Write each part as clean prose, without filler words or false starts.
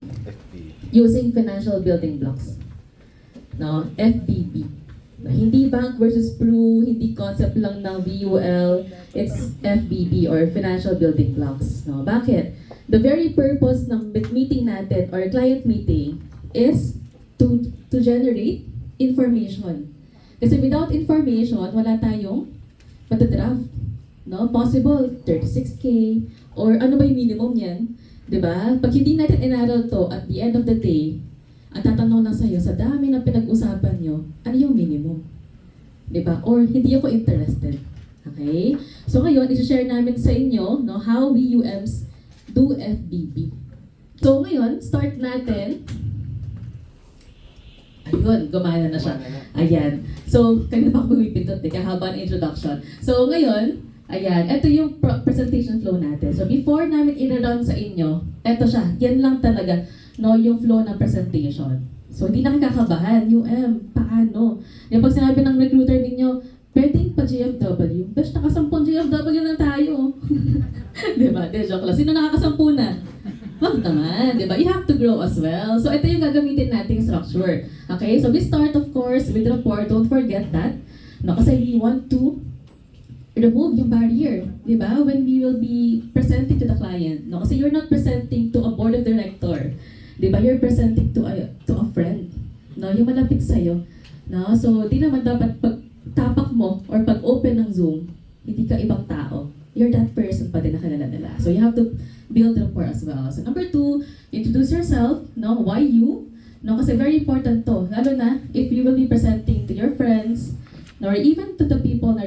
FB. using financial building blocks. No, FBB. Hindi bank versus Pru, hindi concept lang ng VUL, it's FBB or financial building blocks. No, bakit? The very purpose ng meeting natin or client meeting is to generate information. Kasi without information, wala tayong matadraft. No, possible 36K or ano ba yung minimum niyan? 'Di ba? Pag hindi natin inaral to at the end of the day, ang tatanong lang sa'yo, sa dami na pinag-usapan nyo, ano yung minimum? 'Di ba? Or hindi ako interested. Okay? So ngayon, i-share namin sa inyo no, how we UMs do FBB. So ngayon, start natin. Ayun, gumana na siya. Ayan. So, kanina pa ako bumipindot eh, kahaba ng introduction. So ngayon, ayan, ito yung presentation flow natin. So before namin i-run sa inyo, ito siya, yan lang talaga, no, yung flow ng presentation. So hindi na kakakabahan, paano? Yung pag sinabi ng recruiter ninyo, pwedeng pa GFW, best nakasampung GFW na tayo. Diba? Joke lang. Sino nakakasampu na? Wag naman, diba? You have to grow as well. So ito yung gagamitin nating structure. Okay, so we start of course with rapport, don't forget that. No, kasi we want to remove yung barrier, di ba? When we will be presenting to the client, no? Kasi you're not presenting to a board of director, di ba? You're presenting to a friend, no? Yung malapit sa'yo, no? So, di naman dapat pag tapak mo or pag open ng Zoom, hindi ka ibang tao. You're that person pa din na kilala nila. So, you have to build rapport as well. So, number 2, introduce yourself, no? Why you? No? Kasi very important to, lalo na if you will be presenting to your friends, or even to the people na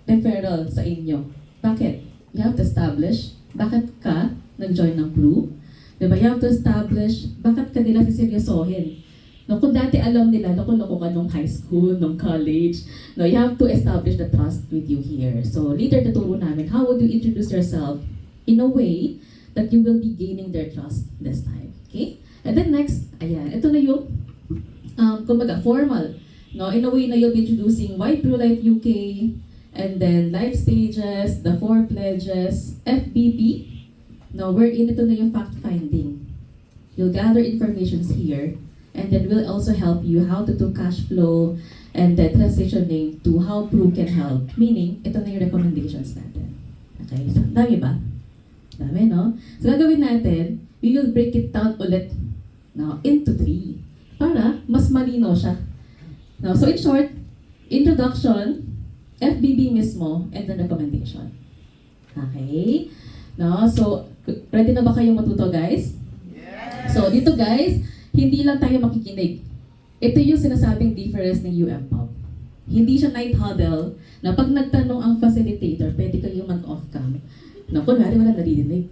referral sa inyo. Bakit? You have to establish bakit ka nag-join ng Pru. Diba? You have to establish bakit ka nila siseryosohin. No, kung dati alam nila, loko-loko ka nung high school, nung college, no, you have to establish the trust with you here. So later tuturo namin, how would you introduce yourself in a way that you will be gaining their trust this time. Okay? And then next, ayan, ito na yung, kumbaga, formal. No, in a way na you'll be introducing why Pru Life UK, and then life stages, the 4 pledges, FBB. No, wherein ito na yung fact-finding. You'll gather informations here, and then we'll also help you how to do cash flow and then transitioning to how Pru can help. Meaning, ito na yung recommendations natin. Okay, so dami ba? Dami, no? So gagawin natin, we will break it down ulit no, into 3 para mas malino siya. No, so in short, introduction, FBB mismo, and then recommendation. Okay? No, so ready na ba kayong matuto, guys? Yes! So dito, guys, hindi lang tayo makikinig. Ito yung sinasabing difference ng UMPOP. Hindi siya night huddle na pag nagtanong ang facilitator, pwede kayong mag-off cam. No, kunwari wala naririnig.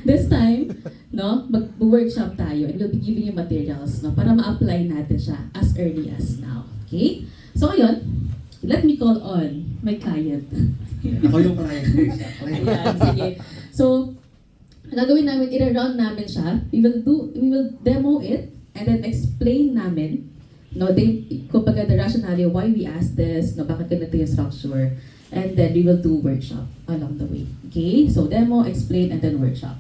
This time, no, mag-workshop tayo and we'll be giving you materials no, para ma-apply natin siya as early as now. Okay? So ngayon, let me call on my client. Ako yung client. Ayan, sige. So, gagawin namin, i-run namin siya. We will demo it and then explain namin no, kumbaga the rationale why we asked this, no, bakit ganito yung structure. And then we will do workshop along the way. Okay? So demo, explain, and then workshop.